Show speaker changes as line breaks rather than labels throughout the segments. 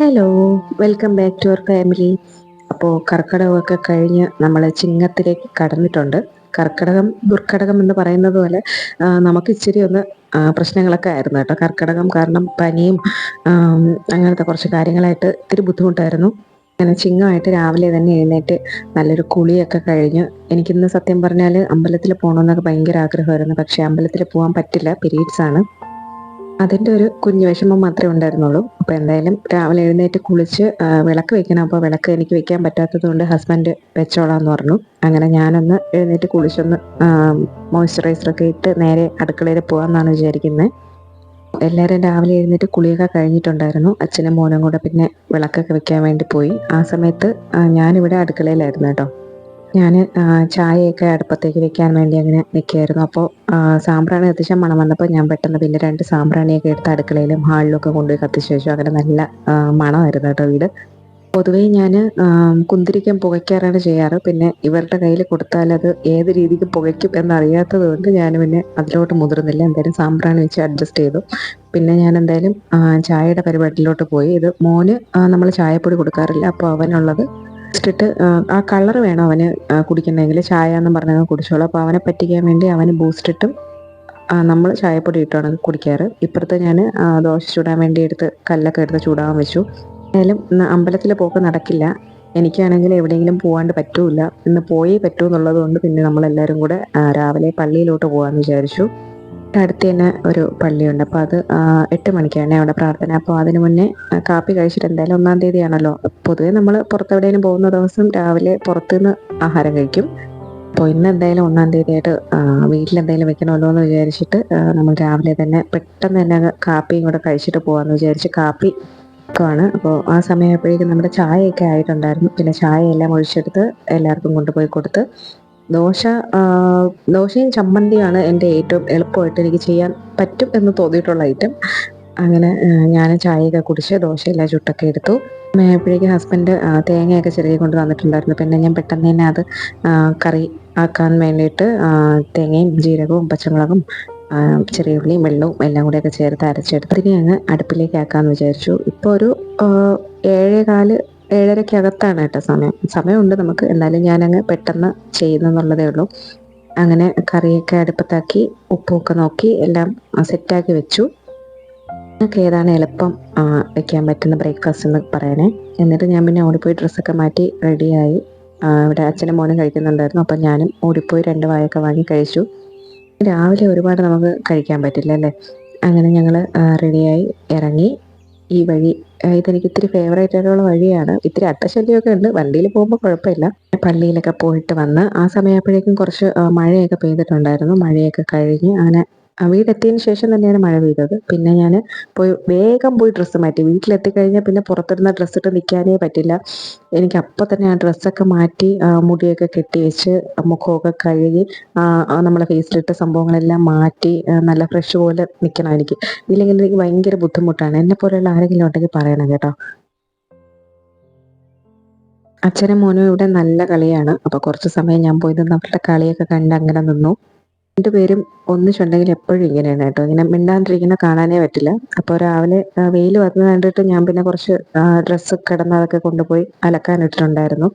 Hello, welcome back to our family. അപ്പോൾ കർക്കിടകമൊക്കെ കഴിഞ്ഞ് നമ്മൾ ചിങ്ങത്തിലേക്ക് കടന്നിട്ടുണ്ട്. കർക്കിടകം ദുർഘടകം എന്ന് പറയുന്നത് പോലെ നമുക്ക് ഇച്ചിരി ഒന്ന് പ്രശ്നങ്ങളൊക്കെ ആയിരുന്നു കേട്ടോ. കർക്കിടകം കാരണം പനിയും അങ്ങനത്തെ കുറച്ച് കാര്യങ്ങളായിട്ട് ഇത്തിരി ബുദ്ധിമുട്ടായിരുന്നു. അങ്ങനെ ചിങ്ങമായിട്ട് രാവിലെ തന്നെ എഴുന്നേറ്റ് നല്ലൊരു കുളിയൊക്കെ കഴിഞ്ഞ് എനിക്കിന്ന് സത്യം പറഞ്ഞാൽ അമ്പലത്തിൽ പോകണമെന്നൊക്കെ ഭയങ്കര ആഗ്രഹമായിരുന്നു. പക്ഷേ അമ്പലത്തിൽ പോകാൻ പറ്റില്ല, പീരീഡ്സ് ആണ്. അതിൻ്റെ ഒരു കുഞ്ഞു വിഷമം മാത്രമേ ഉണ്ടായിരുന്നുള്ളൂ. അപ്പോൾ എന്തായാലും രാവിലെ എഴുന്നേറ്റ് കുളിച്ച് വിളക്ക് വെക്കണം. അപ്പോൾ വിളക്ക് എനിക്ക് വെക്കാൻ പറ്റാത്തത് കൊണ്ട് ഹസ്ബൻഡ് വെച്ചോളാന്ന് പറഞ്ഞു. അങ്ങനെ ഞാനൊന്ന് എഴുന്നേറ്റ് കുളിച്ചൊന്ന് മോയ്സ്ചറൈസറൊക്കെ ഇട്ട് നേരെ അടുക്കളയിൽ പോകാമെന്നാണ് വിചാരിക്കുന്നത്. എല്ലാവരും രാവിലെ എഴുന്നേറ്റ് കുളിയൊക്കെ കഴിഞ്ഞിട്ടുണ്ടായിരുന്നു. അച്ഛനും മോനും കൂടെ പിന്നെ വിളക്കൊക്കെ വെക്കാൻ വേണ്ടി പോയി. ആ സമയത്ത് ഞാനിവിടെ അടുക്കളയിലായിരുന്നു കേട്ടോ. ഞാൻ ചായയൊക്കെ അടുപ്പത്തേക്ക് വെക്കാൻ വേണ്ടി അങ്ങനെ നിൽക്കുകയായിരുന്നു. അപ്പോൾ സാമ്പ്രാണി കത്തിച്ച മണം വന്നപ്പോൾ ഞാൻ പെട്ടെന്ന് പിന്നെ 2 സാമ്പ്രാണിയൊക്കെ എടുത്ത് അടുക്കളയിലും ഹാളിലും ഒക്കെ കൊണ്ടുപോയി കത്തിച്ച് വെച്ചു. അങ്ങനെ നല്ല മണമായിരുന്നു കേട്ടോ വീട്. പൊതുവേ ഞാൻ കുന്തിരിക്കം പുകയ്ക്കാറാണ് ചെയ്യാറ്. പിന്നെ ഇവരുടെ കയ്യിൽ കൊടുത്താൽ അത് ഏത് രീതിക്ക് പുകയ്ക്കും എന്നറിയാത്തത് കൊണ്ട് ഞാൻ പിന്നെ അതിലോട്ട് മുതിർന്നില്ല. എന്തായാലും സാമ്പ്രാണി വെച്ച് അഡ്ജസ്റ്റ് ചെയ്തു. പിന്നെ ഞാൻ എന്തായാലും ചായയുടെ പരിപാടിയിലോട്ട് പോയി. ഇത് മോന് നമ്മൾ ചായപ്പൊടി കൊടുക്കാറില്ല. അപ്പോൾ അവനുള്ളത് ഇട്ടിട്ട് ആ കളർ വേണം അവന് കുടിക്കണമെങ്കിൽ, ചായ എന്നും പറഞ്ഞങ്ങ് കുടിച്ചോളൂ. അപ്പോൾ അവനെ പറ്റിക്കാൻ വേണ്ടി അവന് ബൂസ്റ്റ് ഇട്ടും നമ്മൾ ചായപ്പൊടി ഇട്ടാണ് കുടിക്കാറ്. ഇപ്പുറത്ത് ഞാൻ ദോശ ചൂടാൻ വേണ്ടി എടുത്ത് കല്ലൊക്കെ എടുത്ത് ചൂടാൻ വെച്ചു. എന്തായാലും ഇന്ന് അമ്പലത്തിൽ പോക്ക് നടക്കില്ല. എനിക്കാണെങ്കിൽ എവിടെയെങ്കിലും പോകാണ്ട് പറ്റൂല. ഇന്ന് പോയേ പറ്റൂ എന്നുള്ളത് കൊണ്ട് പിന്നെ നമ്മളെല്ലാവരും കൂടെ രാവിലെ പള്ളിയിലോട്ട് പോകാമെന്ന് വിചാരിച്ചു. അടുത്ത് തന്നെ ഒരു പള്ളിയുണ്ട്. അപ്പോൾ അത് 8 മണിക്കാണ് അവിടെ പ്രാർത്ഥന. അപ്പോൾ അതിന് മുന്നേ കാപ്പി കഴിച്ചിട്ട് എന്തായാലും 1-ാം തീയതിയാണല്ലോ. പൊതുവേ നമ്മൾ പുറത്തെവിടെയും പോകുന്ന ദിവസം രാവിലെ പുറത്തുനിന്ന് ആഹാരം കഴിക്കും. അപ്പോൾ ഇന്ന് എന്തായാലും 1-ാം തീയതിയായിട്ട് വീട്ടിലെന്തെങ്കിലും വെക്കണമല്ലോ എന്ന് വിചാരിച്ചിട്ട് നമ്മൾ രാവിലെ തന്നെ പെട്ടെന്ന് തന്നെ കാപ്പിയും കൂടെ കഴിച്ചിട്ട് പോകാമെന്ന് വിചാരിച്ച് കാപ്പി ാണ്. അപ്പോൾ ആ സമയമായപ്പോഴേക്കും നമ്മുടെ ചായയൊക്കെ ആയിട്ടുണ്ടായിരുന്നു. പിന്നെ ചായയെല്ലാം ഒഴിച്ചെടുത്ത് എല്ലാവർക്കും കൊണ്ടുപോയി കൊടുത്ത് ദോശ ദോശയും ചമ്മന്തിയാണ് എൻ്റെ ഏറ്റവും എളുപ്പമായിട്ട് എനിക്ക് ചെയ്യാൻ പറ്റും എന്ന് തോന്നിയിട്ടുള്ള ഐറ്റം. അങ്ങനെ ഞാൻ ചായയൊക്കെ കുടിച്ച് ദോശയെല്ലാം ചുട്ടൊക്കെ എടുത്തു. അപ്പോഴേക്കും ഹസ്ബൻഡ് തേങ്ങയൊക്കെ ചിരകി കൊണ്ട് വന്നിട്ടുണ്ടായിരുന്നു. പിന്നെ ഞാൻ പെട്ടെന്ന് തന്നെ അത് കറി ആക്കാൻ വേണ്ടിയിട്ട് തേങ്ങയും ജീരകവും പച്ചമുളകും ചെറിയ ഉള്ളിയും വെള്ളവും എല്ലാം കൂടെയൊക്കെ ചേർത്ത് അരച്ചെടുത്ത് അതിനെ അങ്ങ് അടുപ്പിലേക്ക് ആക്കാമെന്ന് വിചാരിച്ചു. ഇപ്പോൾ ഒരു 7:15 7:30 കേട്ടോ സമയമുണ്ട് നമുക്ക്. എന്നാലും ഞാനങ്ങ് പെട്ടെന്ന് ചെയ്യുന്നെന്നുള്ളതേ ഉള്ളൂ. അങ്ങനെ കറിയൊക്കെ അടുപ്പത്താക്കി ഉപ്പുമൊക്കെ നോക്കി എല്ലാം സെറ്റാക്കി വെച്ചു. എനിക്ക് ഏതാണ് എളുപ്പം വെക്കാൻ പറ്റുന്ന ബ്രേക്ക്ഫാസ്റ്റ് എന്ന് പറയണേ. എന്നിട്ട് ഞാൻ പിന്നെ ഓടിപ്പോയി ഡ്രസ്സൊക്കെ മാറ്റി റെഡിയായി. ഇവിടെ അച്ഛനും മോനും കഴിക്കുന്നുണ്ടായിരുന്നു. അപ്പം ഞാനും ഓടിപ്പോയി 2 വായൊക്കെ വാങ്ങി കഴിച്ചു. രാവിലെ ഒരുപാട് നമുക്ക് കഴിക്കാൻ പറ്റില്ല അല്ലേ. അങ്ങനെ ഞങ്ങൾ റെഡിയായി ഇറങ്ങി. ഈ വഴി ഇതെനിക്ക് ഇത്തിരി ഫേവറേറ്റ് ആയിട്ടുള്ള വഴിയാണ്. ഇത്തിരി അട്ടശല്യമൊക്കെ ഉണ്ട്, വണ്ടിയിൽ പോകുമ്പോൾ കുഴപ്പമില്ല. പള്ളിയിലൊക്കെ പോയിട്ട് വന്ന് ആ സമയപ്പോഴേക്കും കുറച്ച് മഴയൊക്കെ പെയ്തിട്ടുണ്ടായിരുന്നു. മഴയൊക്കെ കഴിഞ്ഞ് അങ്ങനെ വീടെത്തിയതിന് ശേഷം തന്നെയാണ് മഴ പെയ്തത്. പിന്നെ ഞാൻ വേഗം പോയി ഡ്രസ്സ് മാറ്റി. വീട്ടിലെത്തിക്കഴിഞ്ഞാൽ പിന്നെ പുറത്തിടുന്ന ഡ്രസ്സിട്ട് നിൽക്കാനേ പറ്റില്ല. എനിക്ക് അപ്പോൾ തന്നെ ആ ഡ്രസ്സൊക്കെ മാറ്റി മുടിയൊക്കെ കെട്ടി വെച്ച് മുഖമൊക്കെ കഴുകി നമ്മളെ ഫേസിലിട്ട സംഭവങ്ങളെല്ലാം മാറ്റി നല്ല ഫ്രഷ് പോലെ നിൽക്കണം എനിക്ക്. ഇല്ലെങ്കിൽ എനിക്ക് ഭയങ്കര ബുദ്ധിമുട്ടാണ്. എന്നെ പോലെയുള്ള ആരെങ്കിലും ഉണ്ടെങ്കിൽ പറയണം കേട്ടോ. അച്ഛനും മോനും ഇവിടെ നല്ല കളിയാണ്. അപ്പോൾ കുറച്ച് സമയം ഞാൻ പോയി നിന്ന് അവരുടെ കളിയൊക്കെ കണ്ട് അങ്ങനെ നിന്നു. 2 പേരും ഒന്നിച്ചുണ്ടെങ്കിൽ എപ്പോഴും ഇങ്ങനെയാണ് കേട്ടോ. ഇങ്ങനെ മിണ്ടാണ്ടിരിക്കുന്ന കാണാനേ പറ്റില്ല. അപ്പോൾ രാവിലെ വെയിൽ വന്നത് കണ്ടിട്ട് ഞാൻ പിന്നെ കുറച്ച് ഡ്രസ്സ് കിടന്നതൊക്കെ കൊണ്ടുപോയി അലക്കാനിട്ടിട്ടുണ്ടായിരുന്നു.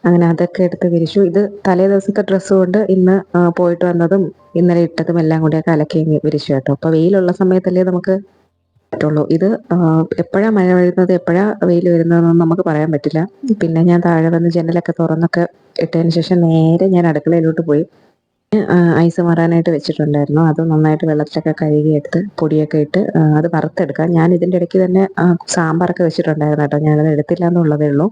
അങ്ങനെ അതൊക്കെ എടുത്ത് വിരിച്ചു. ഇത് തലേ ദിവസത്തെ ഡ്രസ്സ് കൊണ്ട് ഇന്ന് പോയിട്ട് വന്നതും ഇന്നലെ ഇട്ടതും എല്ലാം കൂടെയൊക്കെ അലക്കി വിരിച്ചു കേട്ടോ. അപ്പോൾ വെയിലുള്ള സമയത്തല്ലേ നമുക്ക് പറ്റുള്ളൂ. ഇത് എപ്പോഴാണ് മഴ വരുന്നത് എപ്പോഴാണ് വെയിൽ വരുന്നതെന്നൊന്നും നമുക്ക് പറയാൻ പറ്റില്ല. പിന്നെ ഞാൻ താഴെ വന്ന് ജനലൊക്കെ തുറന്നൊക്കെ ഇട്ടതിന് ശേഷം നേരെ ഞാൻ അടുക്കളയിലോട്ട് പോയി. ഐസ് മാറാനായിട്ട് വെച്ചിട്ടുണ്ടായിരുന്നു. അത് നന്നായിട്ട് വെള്ളത്തിലൊക്കെ കഴുകിയെടുത്ത് പൊടിയൊക്കെ ഇട്ട് അത് വറുത്തെടുക്കാം. ഞാൻ ഇതിൻ്റെ ഇടയ്ക്ക് തന്നെ സാമ്പാറൊക്കെ വെച്ചിട്ടുണ്ടായിരുന്നു കേട്ടോ. ഞാനത് എടുത്തില്ല എന്നുള്ളതേ ഉള്ളൂ.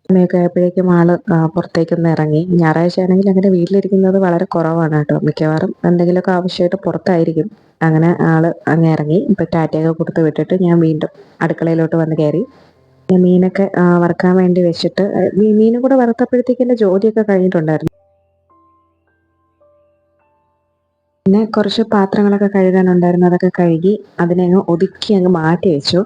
സമയമൊക്കെ ആയപ്പോഴേക്കും ആള് പുറത്തേക്കൊന്ന് ഇറങ്ങി. ഞായറാഴ്ച ആണെങ്കിൽ അങ്ങനെ വീട്ടിലിരിക്കുന്നത് വളരെ കുറവാണ് കേട്ടോ. മിക്കവാറും എന്തെങ്കിലുമൊക്കെ ആവശ്യമായിട്ട് പുറത്തായിരിക്കും. അങ്ങനെ ആള് അങ്ങ് ഇറങ്ങി. ഇപ്പം ടാറ്റയൊക്കെ കൊടുത്ത് വിട്ടിട്ട് ഞാൻ വീണ്ടും അടുക്കളയിലോട്ട് വന്ന് കയറി. മീനൊക്കെ വറുക്കാൻ വേണ്ടി വെച്ചിട്ട് മീനും കൂടെ വറുത്തപ്പോഴത്തേക്ക് എൻ്റെ ജോലിയൊക്കെ കഴിഞ്ഞിട്ടുണ്ടായിരുന്നു. പിന്നെ കുറച്ച് പാത്രങ്ങളൊക്കെ കഴുകാനുണ്ടായിരുന്നു. അതൊക്കെ കഴുകി അതിനെ അങ്ങ് ഒതുക്കി അങ്ങ് മാറ്റി വെച്ചു.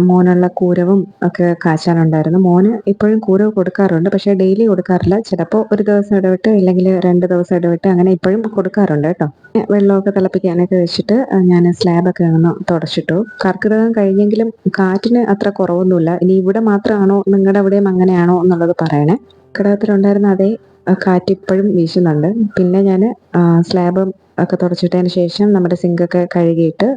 മോനുള്ള കൂരവും ഒക്കെ കാച്ചാനുണ്ടായിരുന്നു. മോന് ഇപ്പോഴും കൂരവ് കൊടുക്കാറുണ്ട്. പക്ഷേ ഡെയിലി കൊടുക്കാറില്ല. ചിലപ്പോൾ ഒരു ദിവസം ഇടവിട്ട് ഇല്ലെങ്കിൽ 2 ദിവസം ഇടവിട്ട് അങ്ങനെ ഇപ്പോഴും കൊടുക്കാറുണ്ട് കേട്ടോ. വെള്ളമൊക്കെ തിളപ്പിക്കാനൊക്കെ വെച്ചിട്ട് ഞാൻ സ്ലാബൊക്കെ ഒന്ന് തുടച്ചിട്ടു. കർക്കിടകം കഴിഞ്ഞെങ്കിലും കാറ്റിന് അത്ര കുറവൊന്നുമില്ല. ഇനി ഇവിടെ മാത്രമാണോ നിങ്ങളുടെ അവിടെയും അങ്ങനെയാണോ എന്നുള്ളത് പറയണേ. കർക്കിടകത്തിലുണ്ടായിരുന്ന അതേ കാറ്റ് ഇപ്പോഴും വീശുന്നുണ്ട്. പിന്നെ ഞാൻ സ്ലാബ് ഒക്കെ തുടച്ചിട്ടതിന് ശേഷം നമ്മുടെ സിങ്കൊക്കെ കഴുകിയിട്ട്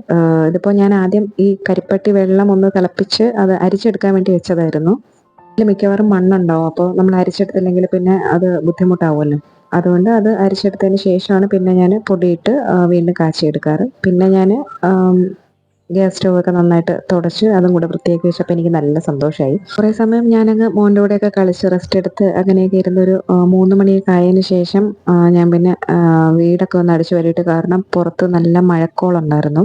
ഇതിപ്പോൾ ഞാൻ ആദ്യം ഈ കരിപ്പട്ടി വെള്ളം ഒന്ന് തിളപ്പിച്ച് അത് അരിച്ചെടുക്കാൻ വേണ്ടി വെച്ചതായിരുന്നു. അതിൽ മിക്കവാറും മണ്ണുണ്ടാവും. അപ്പോൾ നമ്മൾ അരിച്ചെടുത്തില്ലെങ്കിൽ പിന്നെ അത് ബുദ്ധിമുട്ടാവുമല്ലോ. അതുകൊണ്ട് അത് അരിച്ചെടുത്തതിന് ശേഷമാണ് പിന്നെ ഞാൻ പൊടിയിട്ട് വീണ്ടും കാച്ചിയെടുക്കാറ്. പിന്നെ ഞാൻ ഗ്യാസ് സ്റ്റൗവൊക്കെ നന്നായിട്ട് തുടച്ച് അതും കൂടെ വൃത്തിയാക്കി വെച്ചപ്പോൾ എനിക്ക് നല്ല സന്തോഷമായി. കുറേ സമയം ഞാനങ്ങ് മോൻ്റെ കൂടെയൊക്കെ കളിച്ച് റെസ്റ്റ് എടുത്ത് അങ്ങനെയൊക്കെ ഇരുന്നൊരു 3 മണിയൊക്കെ ആയതിന് ശേഷം ഞാൻ പിന്നെ വീടൊക്കെ ഒന്ന് അടിച്ചു വാരിയിട്ട്, കാരണം പുറത്ത് നല്ല മഴക്കോളുണ്ടായിരുന്നു.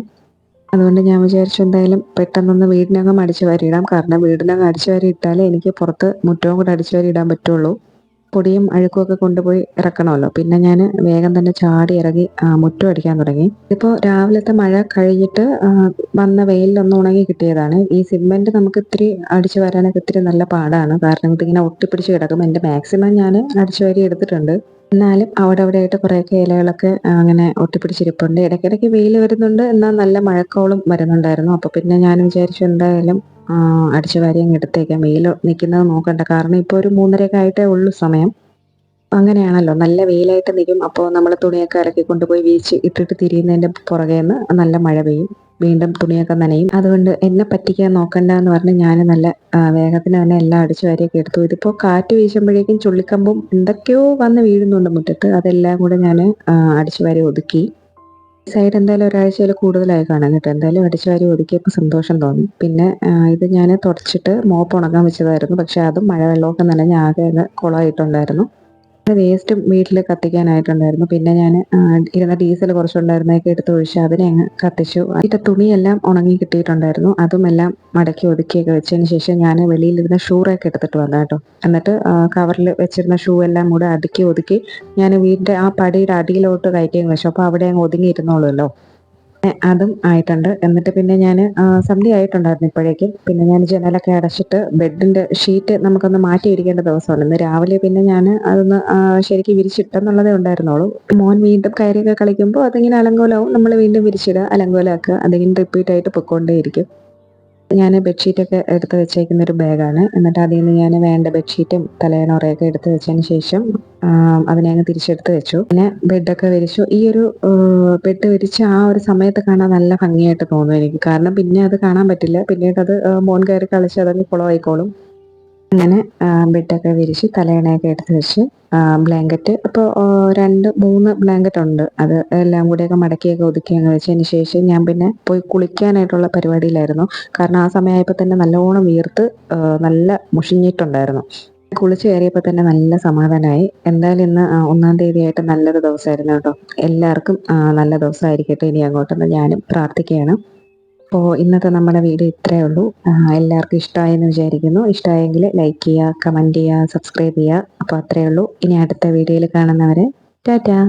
അതുകൊണ്ട് ഞാൻ വിചാരിച്ചു എന്തായാലും പെട്ടെന്നൊന്ന് വീടിനകം അടിച്ചു വാരിയിടാം. കാരണം വീടിനകം അടിച്ചു വാരി ഇട്ടാലേ എനിക്ക് പുറത്ത് മുറ്റവും കൂടെ അടിച്ചു വാരി ഇടാൻ പറ്റുള്ളൂ. പൊടിയും അഴുക്കും ഒക്കെ കൊണ്ടുപോയി ഇറക്കണമല്ലോ. പിന്നെ ഞാൻ വേഗം തന്നെ ചാടി ഇറങ്ങി മുറ്റം അടിക്കാൻ തുടങ്ങി. ഇപ്പോൾ രാവിലത്തെ മഴ കഴിഞ്ഞിട്ട് വന്ന വെയിലൊന്ന് ഉണങ്ങി കിട്ടിയതാണ്. ഈ സിമെന്റ് നമുക്ക് ഇത്തിരി അടിച്ചു വരാനൊക്കെ ഇത്തിരി നല്ല പാടാണ്. കാരണം ഇതിങ്ങനെ ഒട്ടിപ്പിടിച്ച് കിടക്കും. എൻ്റെ മാക്സിമം ഞാൻ അടിച്ചു വാരി എടുത്തിട്ടുണ്ട്. എന്നാലും അവിടെ ആയിട്ട് കുറേയൊക്കെ ഇലകളൊക്കെ അങ്ങനെ ഒട്ടിപ്പിടിച്ചിരിപ്പുണ്ട്. ഇടയ്ക്കിടയ്ക്ക് വെയിൽ വരുന്നുണ്ട്, എന്നാൽ നല്ല മഴക്കോളും വരുന്നുണ്ടായിരുന്നു. അപ്പോൾ പിന്നെ ഞാൻ വിചാരിച്ചു എന്തായാലും അടിച്ചു വാരി അങ്ങ് എടുത്തേക്കാം. വെയിൽ നിൽക്കുന്നത് നോക്കണ്ട. കാരണം ഇപ്പോൾ ഒരു 3:30 ആയിട്ടേ ഉള്ളൂ സമയം. അങ്ങനെയാണല്ലോ, നല്ല വെയിലായിട്ട് നിൽക്കും. അപ്പോൾ നമ്മൾ തുണിയൊക്കെ അലക്കി കൊണ്ടുപോയി വീശി ഇട്ടിട്ട് തിരിയുന്നതിൻ്റെ പുറകേന്ന് നല്ല മഴ പെയ്യും. വീണ്ടും തുണിയൊക്കെ നനയും. അതുകൊണ്ട് എന്നെ പറ്റിക്കാൻ നോക്കണ്ട എന്ന് പറഞ്ഞ് ഞാൻ നല്ല വേഗത്തിന് തന്നെ എല്ലാം അടിച്ചു വാരിയൊക്കെ എടുത്തു. ഇതിപ്പോൾ കാറ്റ് വീശുമ്പോഴേക്കും ചുള്ളിക്കമ്പും എന്തൊക്കെയോ വന്ന് വീഴുന്നുണ്ട് മുറ്റത്ത്. അതെല്ലാം കൂടെ ഞാൻ അടിച്ചു വാരി ഒതുക്കി. ഈ സൈഡ് എന്തായാലും ഒരാഴ്ചയിൽ കൂടുതലായി കാണാം കേട്ടോ. എന്തായാലും അടിച്ചു വാരി ഒതുക്കിയപ്പോൾ സന്തോഷം തോന്നി. പിന്നെ ഇത് ഞാൻ തുടച്ചിട്ട് മോപ്പ് ഉണങ്ങാൻ വെച്ചതായിരുന്നു. പക്ഷേ അതും മഴവെള്ളമൊക്കെ നനഞ്ഞ് ആകെ അങ്ങ് കുളമായിട്ടുണ്ടായിരുന്നു. വേസ്റ്റും വീട്ടിൽ കത്തിക്കാനായിട്ടുണ്ടായിരുന്നു. പിന്നെ ഞാൻ ഇരുന്ന ഡീസൽ കുറച്ചുണ്ടായിരുന്നതൊക്കെ എടുത്ത് ഒഴിച്ച് അതിനെ അങ്ങ് കത്തിച്ചു. അതിൻ്റെ തുണിയെല്ലാം ഉണങ്ങി കിട്ടിയിട്ടുണ്ടായിരുന്നു. അതും എല്ലാം മടക്കി ഒതുക്കിയൊക്കെ വെച്ചതിന് ശേഷം ഞാൻ വെളിയിലിരുന്ന ഷൂ റാക്ക് എടുത്തിട്ട് വന്നു കേട്ടോ. എന്നിട്ട് കവറിൽ വെച്ചിരുന്ന ഷൂ എല്ലാം കൂടെ അടുക്കി ഒതുക്കി ഞാൻ വീടിൻ്റെ ആ പടിയുടെ അടിയിലോട്ട് കയറ്റി അങ്ങ് വെച്ചു. അപ്പോൾ അവിടെ അങ്ങ് ഒതുങ്ങിയിരുന്നോളുമല്ലോ. അതും ആയിട്ടുണ്ട്. എന്നിട്ട് പിന്നെ ഞാൻ സന്ധ്യ ആയിട്ടുണ്ടായിരുന്നു ഇപ്പോഴേക്കും. പിന്നെ ഞാൻ ജനലൊക്കെ അടച്ചിട്ട് ബെഡിൻ്റെ ഷീറ്റ് നമുക്കൊന്ന് മാറ്റി ഇരിക്കേണ്ട ദിവസമാണ്. ഇന്ന് രാവിലെ പിന്നെ ഞാൻ അതൊന്ന് ശരിക്കും വിരിച്ചിട്ടെന്നുള്ളതേ ഉണ്ടായിരുന്നുള്ളൂ. മോൻ വീണ്ടും കയറിയൊക്കെ കളിക്കുമ്പോൾ അതിങ്ങനെ അലങ്കോലമാവും. നമ്മൾ വീണ്ടും വിരിച്ചിടുക, അലങ്കോലമാക്കുക, അതിങ്ങനെ റിപ്പീറ്റായിട്ട് പൊയ്ക്കൊണ്ടേയിരിക്കും. ഞാൻ ബെഡ്ഷീറ്റൊക്കെ എടുത്ത് വെച്ചേക്കുന്ന ഒരു ബാഗാണ്. എന്നിട്ട് അതിൽ നിന്ന് ഞാൻ വേണ്ട ബെഡ്ഷീറ്റും തലയണോറയൊക്കെ എടുത്ത് വെച്ചതിന് ശേഷം അതിനെ അങ്ങ് തിരിച്ചെടുത്ത് വെച്ചു. പിന്നെ ബെഡൊക്കെ വിരിച്ചു. ഈ ഒരു ബെഡ് വിരിച്ച് ആ ഒരു സമയത്ത് കാണാൻ നല്ല ഭംഗിയായിട്ട് തോന്നും എനിക്ക്. കാരണം പിന്നെ അത് കാണാൻ പറ്റില്ല. പിന്നീട് അത് മോൻ കയറി കളിച്ച് അതങ്ങ് കുളമായിക്കോളും. അങ്ങനെ ബെഡൊക്കെ വിരിച്ച് തലയണയൊക്കെ എടുത്ത് വെച്ച് ബ്ലാങ്കറ്റ് ഇപ്പോൾ 2-3 ബ്ലാങ്കറ്റ് ഉണ്ട്. അത് എല്ലാം കൂടെയൊക്കെ മടക്കിയൊക്കെ ഒതുക്കി അങ്ങ് വെച്ചതിന് ശേഷം ഞാൻ പിന്നെ പോയി കുളിക്കാനായിട്ടുള്ള പരിപാടിയിലായിരുന്നു. കാരണം ആ സമയമായപ്പോൾ തന്നെ നല്ലോണം വിയർത്ത് നല്ല മുഷിഞ്ഞിട്ടുണ്ടായിരുന്നു. കുളിച്ച് കയറിയപ്പോൾ തന്നെ നല്ല സമാധാനമായി. എന്തായാലും ഇന്ന് 1-ാം തീയതിയായിട്ട് നല്ലൊരു ദിവസമായിരുന്നു കേട്ടോ. എല്ലാവർക്കും നല്ല ദിവസമായിരിക്കട്ടെ ഇനി അങ്ങോട്ടെന്ന് ഞാനും പ്രാർത്ഥിക്കുകയാണ്. അപ്പോൾ ഇന്നത്തെ നമ്മുടെ വീഡിയോ ഇത്രയേ ഉള്ളൂ. എല്ലാവർക്കും ഇഷ്ടമായെന്ന് വിചാരിക്കുന്നു. ഇഷ്ടമായെങ്കിൽ ലൈക്ക് ചെയ്യുക, കമൻറ്റ് ചെയ്യുക, സബ്സ്ക്രൈബ് ചെയ്യുക. അപ്പോൾ അത്രയേ ഉള്ളൂ. ഇനി അടുത്ത വീഡിയോയിൽ കാണുന്നവരെ ടാറ്റാ.